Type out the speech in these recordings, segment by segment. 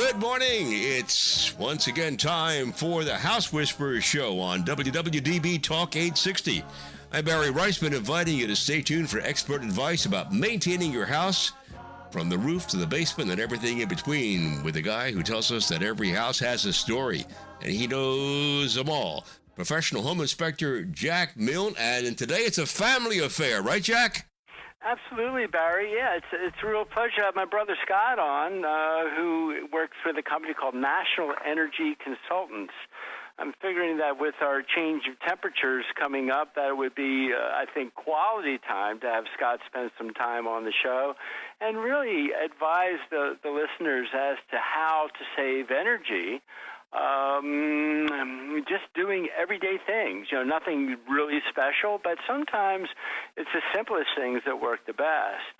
Good morning. It's once again time for the House Whisperers Show on WWDB Talk 860. I'm Barry Reisman, inviting you to stay tuned for expert advice about maintaining your house from the roof to the basement and everything in between, with a guy who tells us that every house has a story, and he knows them all. Professional home inspector Jack Milne, and today it's a family affair, right, Jack? Absolutely, Barry. Yeah, it's a real pleasure to have my brother Scott on, who works with a company called National Energy Consultants. I'm figuring that with our change of temperatures coming up, that it would be, I think, quality time to have Scott spend some time on the show and really advise the listeners as to how to save energy. Just doing everyday things, nothing really special, but sometimes it's the simplest things that work the best.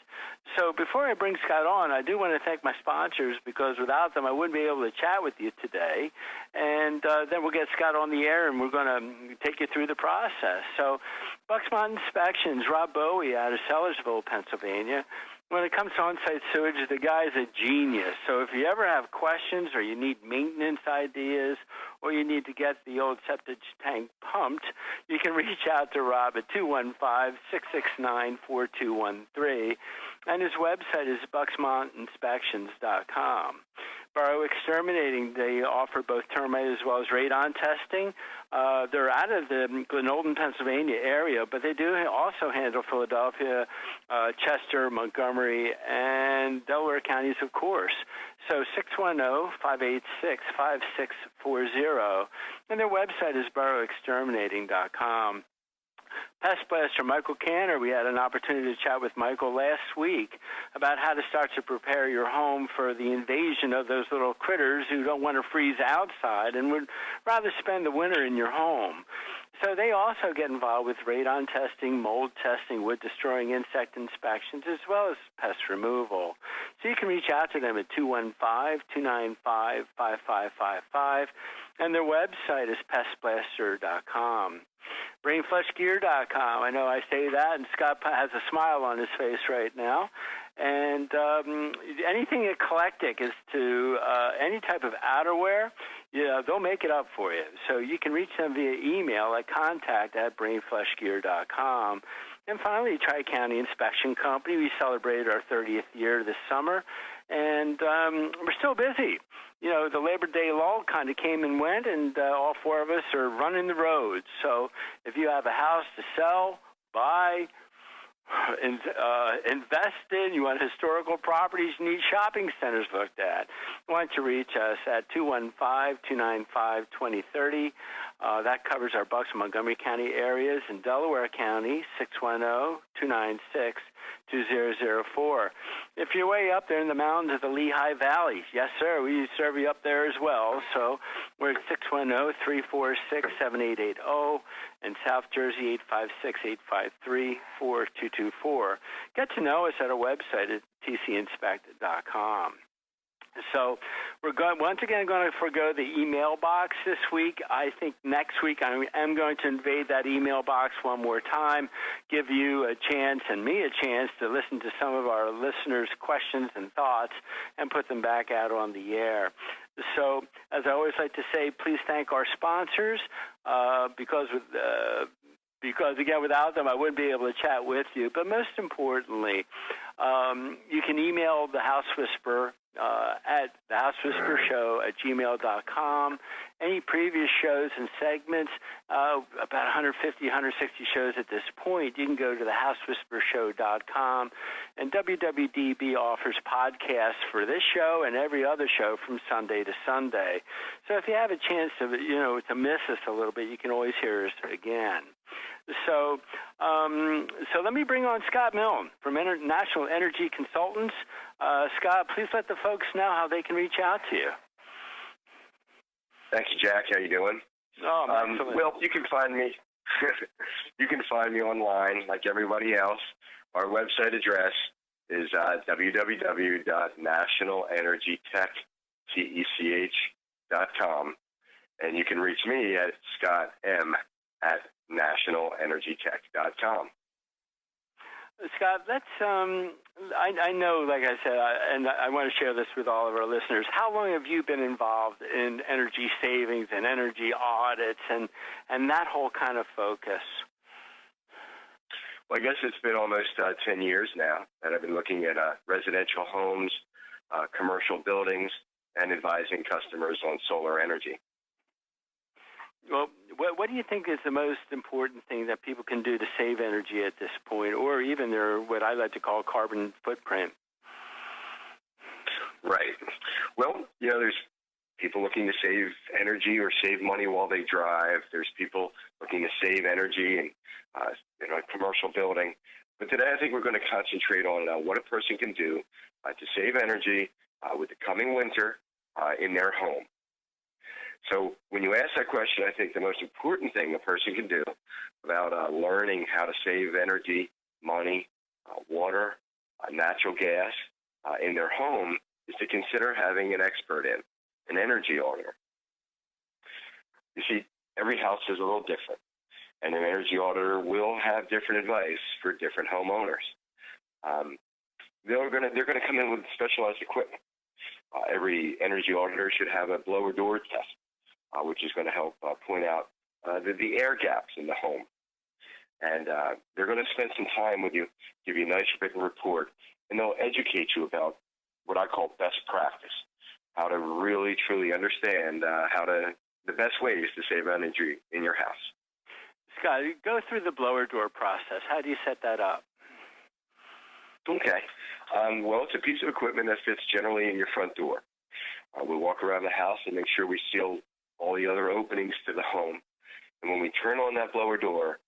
So before I bring Scott on, I do want to thank my sponsors, because without them I wouldn't be able to chat with you today. And then we'll get Scott on the air and we're going to take you through the process. So Bucksmont Inspections, Rob Bowie out of Sellersville, Pennsylvania. When it comes to on-site sewage, the guy's a genius. So if you ever have questions or you need maintenance ideas or you need to get the old septic tank pumped, you can reach out to Rob at 215-669-4213. And his website is bucksmontinspections.com. Borough Exterminating, they offer both termite as well as radon testing. They're out of the Glenolden, Pennsylvania area, but they do also handle Philadelphia, Chester, Montgomery, and Delaware counties, of course. So 610-586-5640. And their website is boroughexterminating.com. Pest Blaster Michael Canner, we had an opportunity to chat with Michael last week about how to start to prepare your home for the invasion of those little critters who don't want to freeze outside and would rather spend the winter in your home. So they also get involved with radon testing, mold testing, wood-destroying insect inspections, as well as pest removal. So you can reach out to them at 215-295-5555, and their website is pestblaster.com. BrainFlushGear.com. I know I say that, and Scott has a smile on his face right now. And anything eclectic as to any type of outerwear, they'll make it up for you. So you can reach them via email at contact@brainflushgear.com. And finally, Tri-County Inspection Company. We celebrated our 30th year this summer, and we're still busy. The Labor Day lull kind of came and went, and all four of us are running the roads. So if you have a house to sell, buy, invest in, you want historical properties, you need shopping centers looked at, why don't you reach us at 215-295-2030. That covers our Bucks and Montgomery County areas. In Delaware County, 610-296-2004. If you're way up there in the mountains of the Lehigh Valley, yes, sir, we serve you up there as well. So we're at 610-346-7880. In South Jersey, 856-853-4224. Get to know us at our website at tcinspect.com. So we're once again going to forgo the email box this week. I think next week I am going to invade that email box one more time, give you a chance and me a chance to listen to some of our listeners' questions and thoughts and put them back out on the air. So, as I always like to say, please thank our sponsors because again, without them, I wouldn't be able to chat with you. But most importantly, you can email the House Whisperer at thehousewhispershow@gmail.com. Any previous shows and segments, about 150, 160 shows at this point, you can go to thehousewhispershow.com. And WWDB offers podcasts for this show and every other show from Sunday to Sunday. So if you have a chance to miss us a little bit, you can always hear us again. So let me bring on Scott Milne from National Energy Consultants. Scott, please let the folks know how they can reach out to you. Thank you, Jack. How you doing? Oh, excellent. Well, you can find me. You can find me online like everybody else. Our website address is www.nationalenergytech.com, and you can reach me at Scott M. at nationalenergytech.com. Scott, let's. I know, like I said, and I want to share this with all of our listeners. How long have you been involved in energy savings and energy audits and that whole kind of focus? Well, I guess it's been almost 10 years now that I've been looking at residential homes, commercial buildings, and advising customers on solar energy. Well, what do you think is the most important thing that people can do to save energy at this point, or even their, what I like to call, carbon footprint? Right. Well, there's people looking to save energy or save money while they drive. There's people looking to save energy in a commercial building. But today I think we're going to concentrate on what a person can do to save energy with the coming winter in their home. So when you ask that question, I think the most important thing a person can do about learning how to save energy, money, water, natural gas in their home is to consider having an expert in, an energy auditor. You see, every house is a little different, and an energy auditor will have different advice for different homeowners. They're going to come in with specialized equipment. Every energy auditor should have a blower door test, which is going to help point out the air gaps in the home. And they're going to spend some time with you, give you a nice written report, and they'll educate you about what I call best practice, how to really, truly understand the best ways to save energy in your house. Scott, go through the blower door process. How do you set that up? Okay. Well, it's a piece of equipment that fits generally in your front door. We walk around the house and make sure we seal all the other openings to the home. And when we turn on that blower door,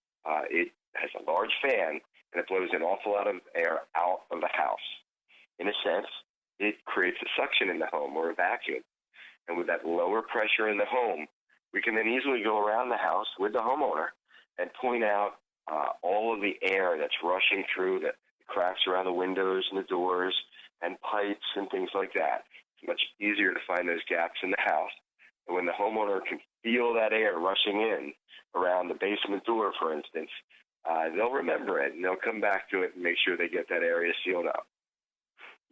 it has a large fan, and it blows an awful lot of air out of the house. In a sense, it creates a suction in the home, or a vacuum. And with that lower pressure in the home, we can then easily go around the house with the homeowner and point out all of the air that's rushing through the cracks around the windows and the doors and pipes and things like that. It's much easier to find those gaps in the house. And when the homeowner can feel that air rushing in around the basement door, for instance, they'll remember it, and they'll come back to it and make sure they get that area sealed up.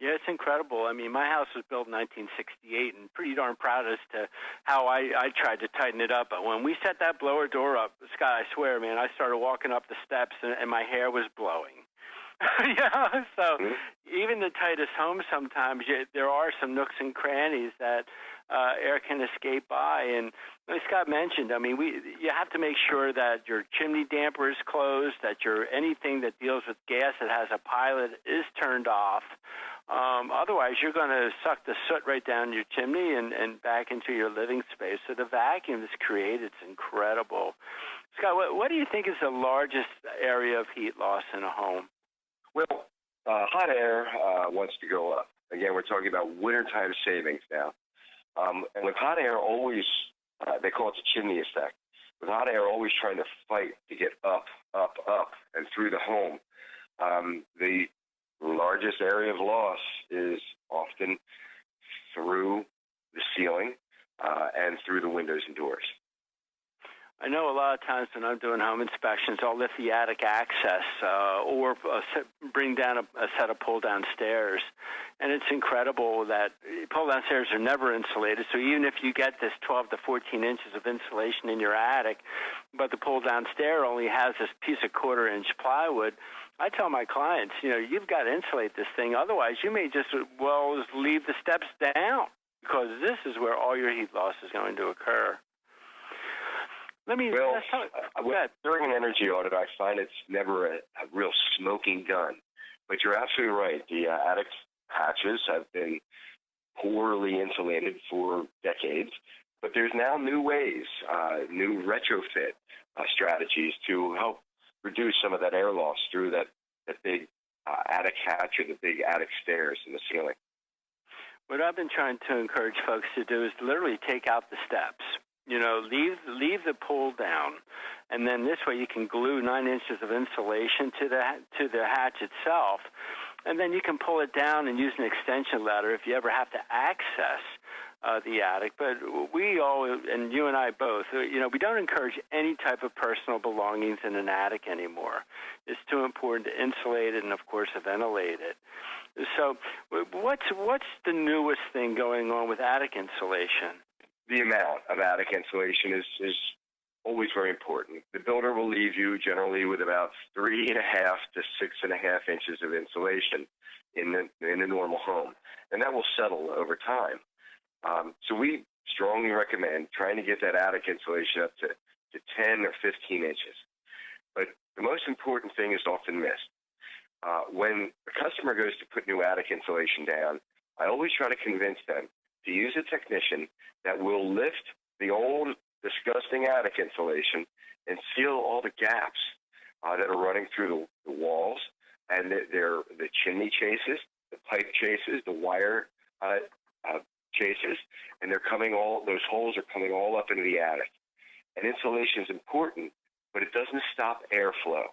Yeah, it's incredible. I mean, my house was built in 1968, and pretty darn proud as to how I tried to tighten it up. But when we set that blower door up, Scott, I swear, man, I started walking up the steps, and my hair was blowing. So even the tightest homes, sometimes there are some nooks and crannies that air can escape by. And as Scott mentioned, I mean, you have to make sure that your chimney damper is closed, that anything that deals with gas that has a pilot is turned off. Otherwise, you're going to suck the soot right down your chimney and back into your living space. So the vacuum that's created is incredible. Scott, what do you think is the largest area of heat loss in a home? Well, hot air wants to go up. Again, we're talking about wintertime savings now. And with hot air always, they call it the chimney effect. With hot air always trying to fight to get up, and through the home, the largest area of loss is often through the ceiling and through the windows and doors. I know a lot of times when I'm doing home inspections, I'll lift the attic access or bring down a set of pull-down stairs. And it's incredible that pull-down stairs are never insulated. So even if you get this 12 to 14 inches of insulation in your attic, but the pull-down stair only has this piece of quarter-inch plywood, I tell my clients, you've got to insulate this thing. Otherwise, you may just leave the steps down, because this is where all your heat loss is going to occur. During an energy audit, I find it's never a real smoking gun. But you're absolutely right. The attic hatches have been poorly insulated for decades. But there's now new ways, new retrofit strategies to help reduce some of that air loss through that big attic hatch or the big attic stairs in the ceiling. What I've been trying to encourage folks to do is literally take out the steps. Leave the pull down, and then this way you can glue 9 inches of insulation to the hatch itself, and then you can pull it down and use an extension ladder if you ever have to access the attic. But we all, and you and I both, we don't encourage any type of personal belongings in an attic anymore. It's too important to insulate it and, of course, to ventilate it. So what's the newest thing going on with attic insulation? The amount of attic insulation is always very important. The builder will leave you generally with about 3.5 to 6.5 inches of insulation in a normal home, and that will settle over time. So we strongly recommend trying to get that attic insulation up to 10 or 15 inches. But the most important thing is often missed. When a customer goes to put new attic insulation down, I always try to convince them to use a technician that will lift the old, disgusting attic insulation and seal all the gaps that are running through the walls, and the chimney chases, the pipe chases, the wire chases, and those holes are coming all up into the attic. And insulation is important, but it doesn't stop airflow.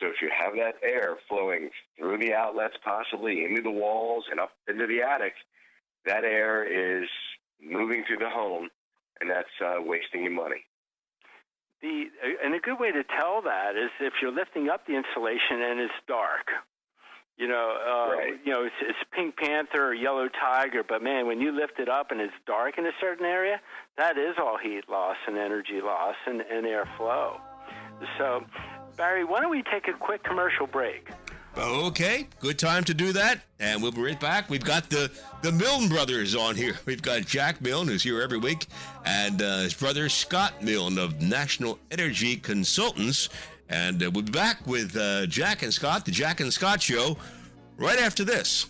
So if you have that air flowing through the outlets, possibly into the walls and up into the attic, that air is moving through the home, and that's wasting your money. And a good way to tell that is if you're lifting up the insulation and it's dark. Right. It's Pink Panther or Yellow Tiger, but man, when you lift it up and it's dark in a certain area, that is all heat loss and energy loss and airflow. So, Barry, why don't we take a quick commercial break? Okay, good time to do that, and we'll be right back. We've got the Milne brothers on here. We've got Jack Milne, who's here every week, and his brother Scott Milne of National Energy Consultants. And we'll be back with Jack and Scott, the Jack and Scott Show, right after this.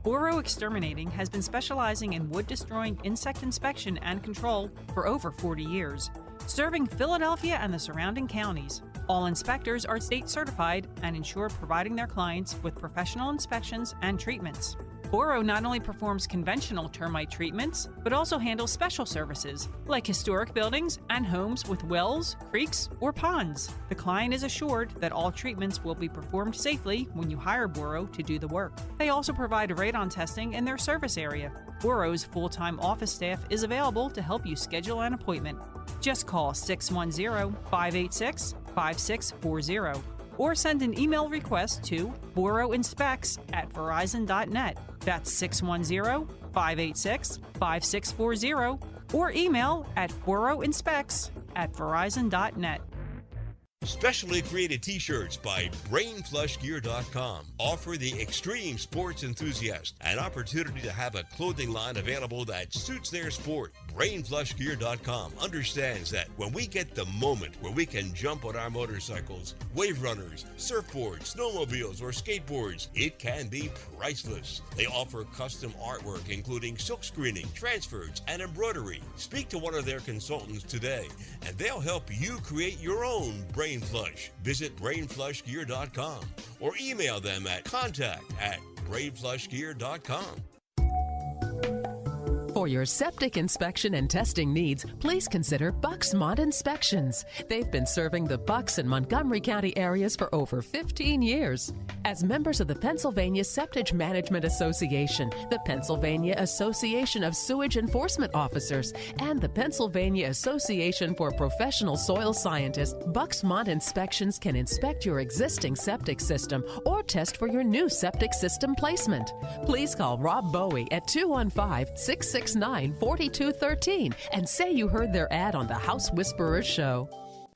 Boro Exterminating has been specializing in wood-destroying insect inspection and control for over 40 years, serving Philadelphia and the surrounding counties. All inspectors are state certified and ensure providing their clients with professional inspections and treatments. Boro not only performs conventional termite treatments, but also handles special services like historic buildings and homes with wells, creeks, or ponds. The client is assured that all treatments will be performed safely when you hire Boro to do the work. They also provide radon testing in their service area. Boro's full-time office staff is available to help you schedule an appointment. Just call 610-586-5640 or send an email request to boroinspects@verizon.net. That's 610-586-5640 or email at boroinspects@verizon.net. Specially created t-shirts by BrainFlushGear.com offer the extreme sports enthusiast an opportunity to have a clothing line available that suits their sport. BrainFlushGear.com understands that when we get the moment where we can jump on our motorcycles, wave runners, surfboards, snowmobiles, or skateboards, it can be priceless. They offer custom artwork including silk screening, transfers, and embroidery. Speak to one of their consultants today and they'll help you create your own Brain Flush. Visit BrainFlushGear.com or email them at contact@BrainFlushGear.com. For your septic inspection and testing needs, please consider Bucksmont Inspections. They've been serving the Bucks and Montgomery County areas for over 15 years. As members of the Pennsylvania Septic Management Association, the Pennsylvania Association of Sewage Enforcement Officers, and the Pennsylvania Association for Professional Soil Scientists, Bucksmont Inspections can inspect your existing septic system or test for your new septic system placement. Please call Rob Bowie at 215-669-4213 and say you heard their ad on the House Whisperers Show.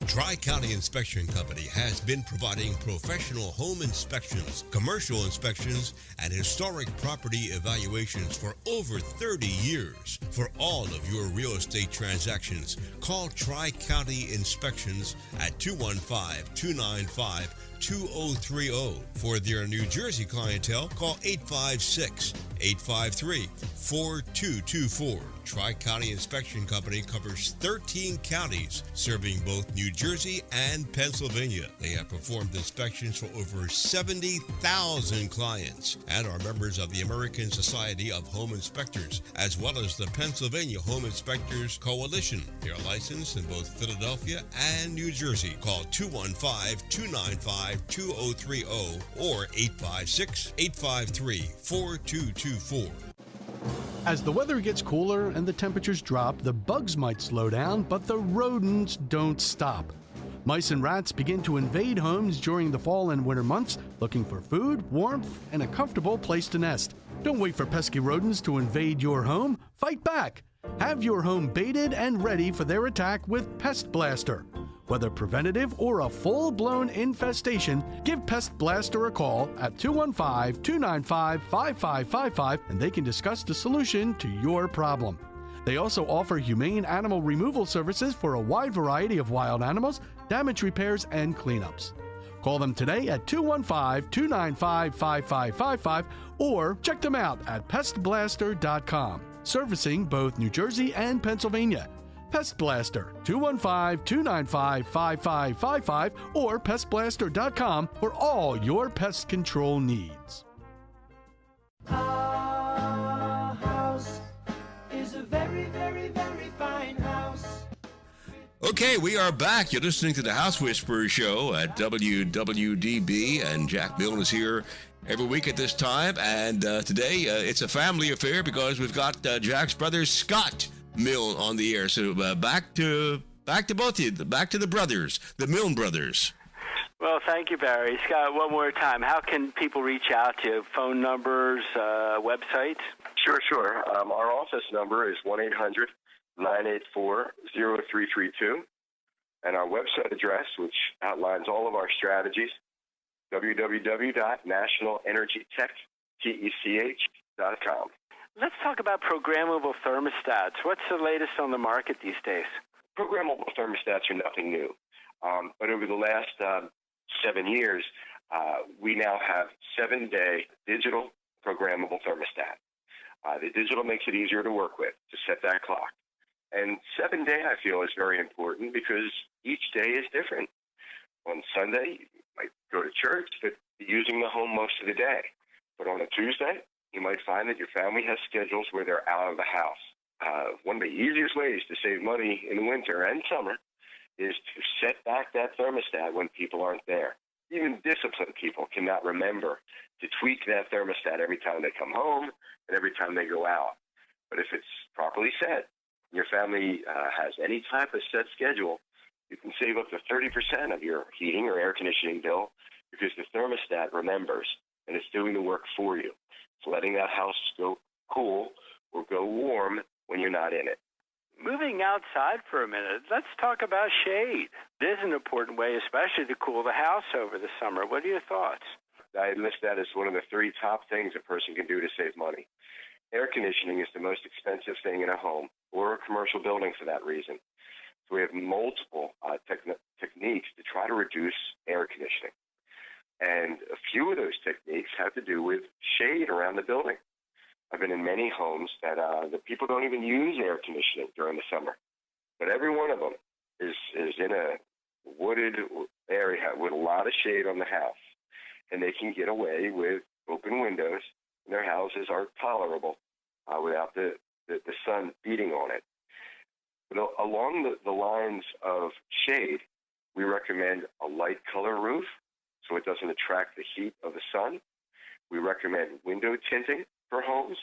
Tri-County Inspection Company has been providing professional home inspections, commercial inspections, and historic property evaluations for over 30 years. For all of your real estate transactions, call Tri-County Inspections at 215-295 855-2030. For their New Jersey clientele, call 856-853-4224. Tri-County Inspection Company covers 13 counties, serving both New Jersey and Pennsylvania. They have performed inspections for over 70,000 clients and are members of the American Society of Home Inspectors, as well as the Pennsylvania Home Inspectors Coalition. They are licensed in both Philadelphia and New Jersey. Call 215-295-2030 or 856-853-4224. As the weather gets cooler and the temperatures drop, the bugs might slow down, but the rodents don't stop. Mice and rats begin to invade homes during the fall and winter months, looking for food, warmth, and a comfortable place to nest. Don't wait for pesky rodents to invade your home. Fight back. Have your home baited and ready for their attack with Pest Blaster. Whether preventative or a full-blown infestation, give Pest Blaster a call at 215-295-5555 and they can discuss the solution to your problem. They also offer humane animal removal services for a wide variety of wild animals, damage repairs, and cleanups. Call them today at 215-295-5555 or check them out at pestblaster.com, servicing both New Jersey and Pennsylvania. Pest Blaster, 215-295-5555 or pestblaster.com for all your pest control needs. Our house is a very, very, very fine house. Okay, we are back. You're listening to the House Whisperer Show at WWDB, and Jack Milne is here every week at this time. And today it's a family affair because we've got Jack's brother Scott Milne on the air. So back to both of you, back to the brothers, the Milne brothers. Well, thank you, Barry. Scott, one more time, how can people reach out to you? Phone numbers, websites? Sure. Our office number is 1-800-984-0332. And our website address, which outlines all of our strategies, www.nationalenergytech.com. Let's talk about programmable thermostats. What's the latest on the market these days? Programmable thermostats are nothing new. But over the last 7 years, we now have 7-day digital programmable thermostat. The digital makes it easier to work with, to set that clock. And 7-day, I feel, is very important because each day is different. On Sunday, you might go to church, but be using the home most of the day. But on a Tuesday, you might find that your family has schedules where they're out of the house. One of the easiest ways to save money in the winter and summer is to set back that thermostat when people aren't there. Even disciplined people cannot remember to tweak that thermostat every time they come home and every time they go out. But if it's properly set, your family has any type of set schedule, you can save up to 30% of your heating or air conditioning bill because the thermostat remembers and it's doing the work for you. It's letting that house go cool or go warm when you're not in it. Moving outside for a minute, let's talk about shade. It is an important way, especially to cool the house over the summer. What are your thoughts? I list that as one of the 3 top things a person can do to save money. Air conditioning is the most expensive thing in a home or a commercial building for that reason. So we have multiple techniques to try to reduce air conditioning. And a few of those techniques have to do with shade around the building. I've been in many homes that the people don't even use air conditioning during the summer. But every one of them is in a wooded area with a lot of shade on the house. And they can get away with open windows, and their houses are tolerable without the sun beating on it. But along the lines of shade, we recommend a light color roof so it doesn't attract the heat of the sun. We recommend window tinting for homes.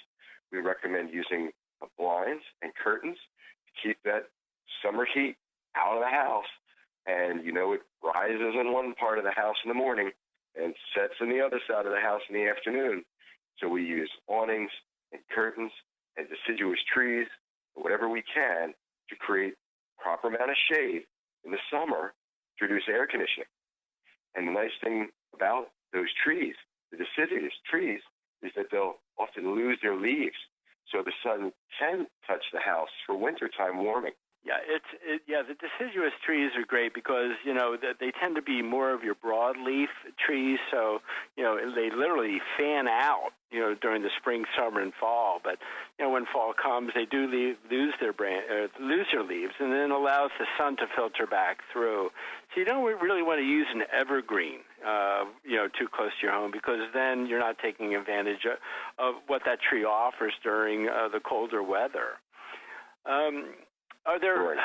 We recommend using blinds and curtains to keep that summer heat out of the house. And, it rises in one part of the house in the morning and sets in the other side of the house in the afternoon. So we use awnings and curtains and deciduous trees, whatever we can, to create proper amount of shade in the summer to reduce air conditioning. And the nice thing about those trees, the deciduous trees, is that they'll often lose their leaves, so the sun can touch the house for wintertime warming. The deciduous trees are great because, they tend to be more of your broadleaf trees. So, they literally fan out, during the spring, summer, and fall. But, when fall comes, they do lose their leaves, and then allows the sun to filter back through. So you don't really want to use an evergreen, too close to your home, because then you're not taking advantage of what that tree offers during the colder weather. Are there? Right.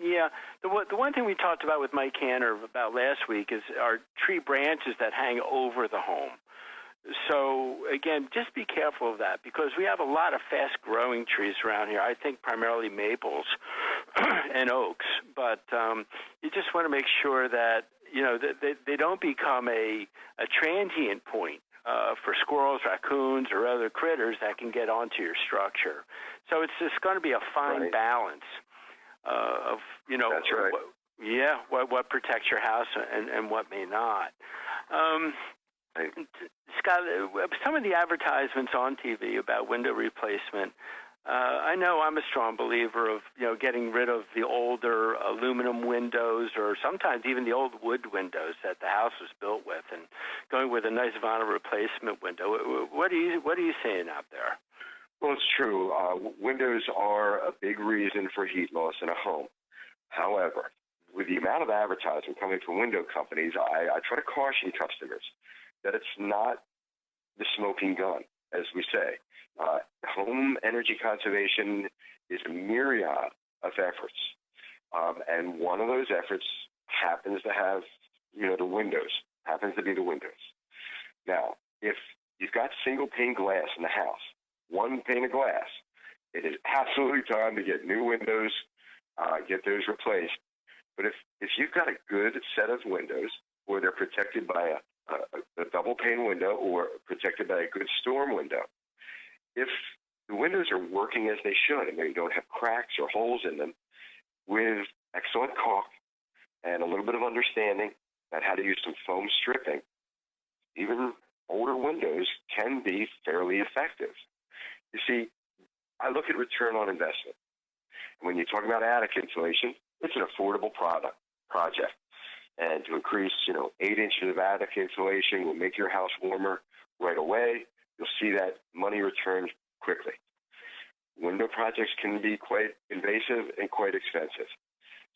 Yeah. The one thing we talked about with Mike Canner about last week is our tree branches that hang over the home. So, again, just be careful of that because we have a lot of fast-growing trees around here. I think primarily maples and oaks. But you just want to make sure that, they don't become a transient point for squirrels, raccoons, or other critters that can get onto your structure. So it's just going to be a fine balance of, That's right. what protects your house and what may not. Scott, some of the advertisements on TV about window replacement, I know I'm a strong believer of, getting rid of the older aluminum windows or sometimes even the old wood windows that the house was built with and going with a nice vinyl replacement window. What are you seeing out there? Well, it's true. Windows are a big reason for heat loss in a home. However, with the amount of advertising coming from window companies, I try to caution customers that it's not the smoking gun, as we say. Home energy conservation is a myriad of efforts. And one of those efforts happens to have, the windows, happens to be the windows. Now, if you've got single pane glass in the house, one pane of glass, it is absolutely time to get new windows, get those replaced. But if you've got a good set of windows, or they're protected by a double pane window or protected by a good storm window, if the windows are working as they should and they don't have cracks or holes in them, with excellent caulk and a little bit of understanding about how to use some foam stripping, even older windows can be fairly effective. You see, I look at return on investment. When you talk about attic insulation, it's an affordable project. And to increase, 8 inches of attic insulation will make your house warmer right away. You'll see that money returned quickly. Window projects can be quite invasive and quite expensive.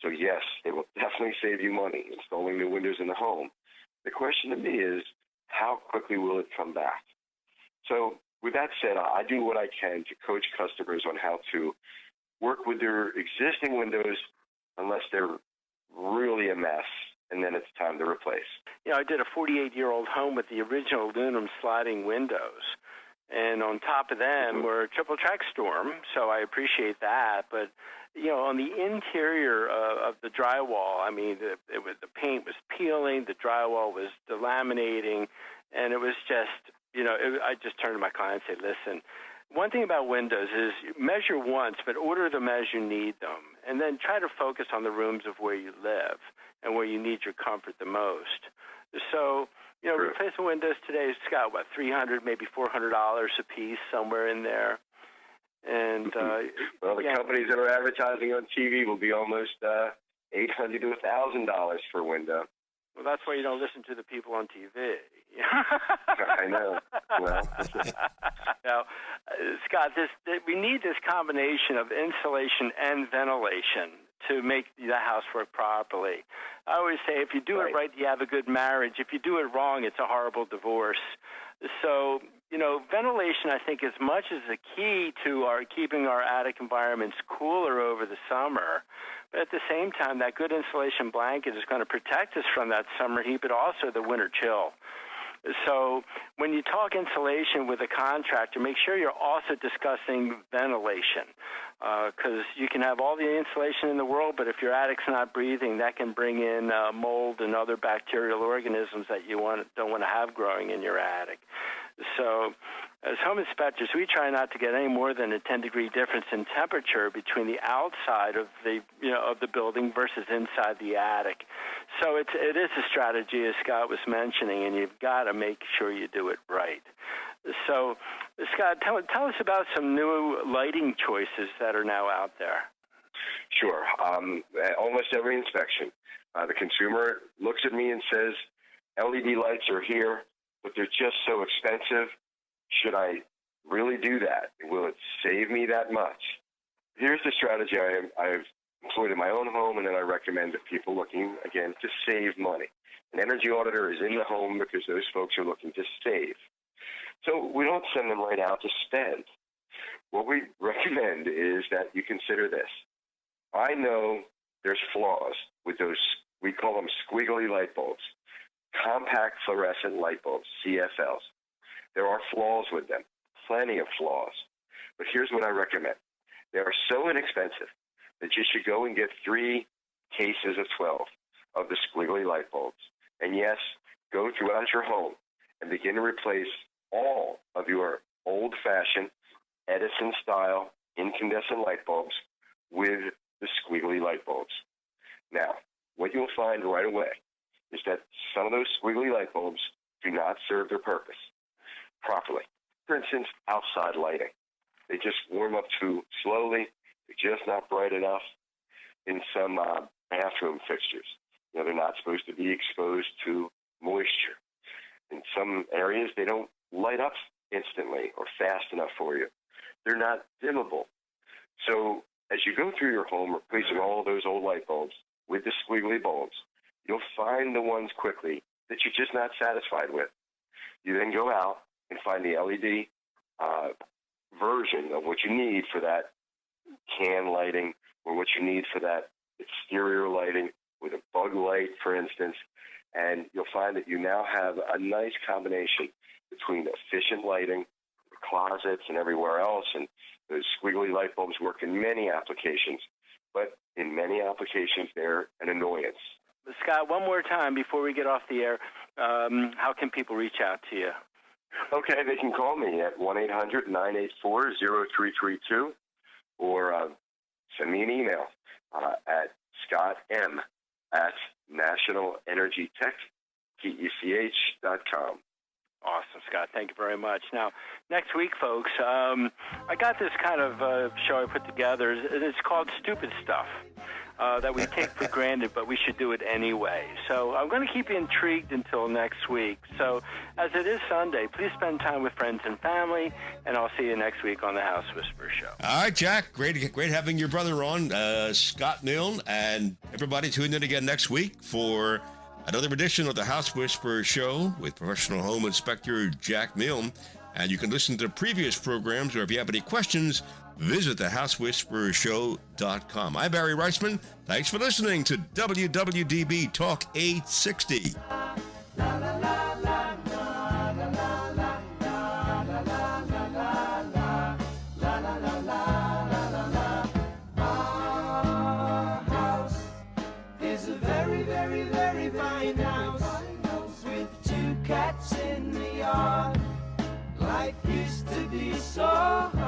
So yes, they will definitely save you money installing new windows in the home. The question to me is, how quickly will it come back? So with that said, I do what I can to coach customers on how to work with their existing windows unless they're really a mess, and then it's time to replace. I did a 48-year-old home with the original aluminum sliding windows. And on top of them were a triple track storm, so I appreciate that. But, on the interior of the drywall, the paint was peeling, the drywall was delaminating, and it was just, I just turned to my client and said, listen, one thing about windows is measure once, but order them as you need them, and then try to focus on the rooms of where you live and where you need your comfort the most. So, replacement windows today, Scott, $300, maybe $400 a piece, somewhere in there. And well, the companies that are advertising on TV will be almost $800 to $1,000 for a window. Well, that's why you don't listen to the people on TV. I know. Well, now, Scott, we need this combination of insulation and ventilation to make the house work properly. I always say if you do it right, you have a good marriage. If you do it wrong, it's a horrible divorce. So, ventilation, I think, as much as the key to keeping our attic environments cooler over the summer. But at the same time, that good insulation blanket is going to protect us from that summer heat, but also the winter chill. So when you talk insulation with a contractor, make sure you're also discussing ventilation, because you can have all the insulation in the world, but if your attic's not breathing, that can bring in mold and other bacterial organisms that you don't want to have growing in your attic. So as home inspectors, we try not to get any more than a 10-degree difference in temperature between the outside of the building versus inside the attic. So it is a strategy, as Scott was mentioning, and you've got to make sure you do it right. So, Scott, tell us about some new lighting choices that are now out there. Sure. Almost every inspection, the consumer looks at me and says, LED lights are here, but they're just so expensive. Should I really do that? Will it save me that much? Here's the strategy I've employed in my own home, and then I recommend to people looking, again, to save money. An energy auditor is in the home because those folks are looking to save. So we don't send them right out to spend. What we recommend is that you consider this. I know there's flaws with those, we call them squiggly light bulbs, compact fluorescent light bulbs, CFLs. There are flaws with them, plenty of flaws. But here's what I recommend. They are so inexpensive that you should go and get 3 cases of 12 of the squiggly light bulbs. And yes, go throughout your home and begin to replace all of your old-fashioned Edison-style incandescent light bulbs with the squiggly light bulbs. Now, what you'll find right away is that some of those squiggly light bulbs do not serve their purpose properly. For instance, outside lighting. They just warm up too slowly. They're just not bright enough. In some bathroom fixtures, they're not supposed to be exposed to moisture. In some areas, they don't light up instantly or fast enough for you. They're not dimmable. So as you go through your home replacing all those old light bulbs with the squiggly bulbs, you'll find the ones quickly that you're just not satisfied with. You then go out and find the LED version of what you need for that can lighting or what you need for that exterior lighting with a bug light, for instance, and you'll find that you now have a nice combination between efficient lighting, the closets, and everywhere else, and those squiggly light bulbs work in many applications, but in many applications they're an annoyance. Scott, one more time before we get off the air, how can people reach out to you? Okay, they can call me at 1-800-984-0332 or send me an email at scottm@nationalenergytech.com. Awesome, Scott. Thank you very much. Now, next week, folks, I got this kind of show I put together, and it's called Stupid Stuff that we take for granted, but we should do it anyway. So I'm going to keep you intrigued until next week. So as it is Sunday, please spend time with friends and family, and I'll see you next week on the House Whisperer Show. All right, Jack. Great having your brother on, Scott Milne, and everybody tune in again next week for another edition of the House Whisperer Show with professional home inspector Jack Milne. And you can listen to previous programs, or if you have any questions, visit thehousewhisperershow.com. I'm Barry Reisman. Thanks for listening to WWDB Talk 860. Our house is a very, very, very fine house with 2 cats in the yard. Life used to be so hard.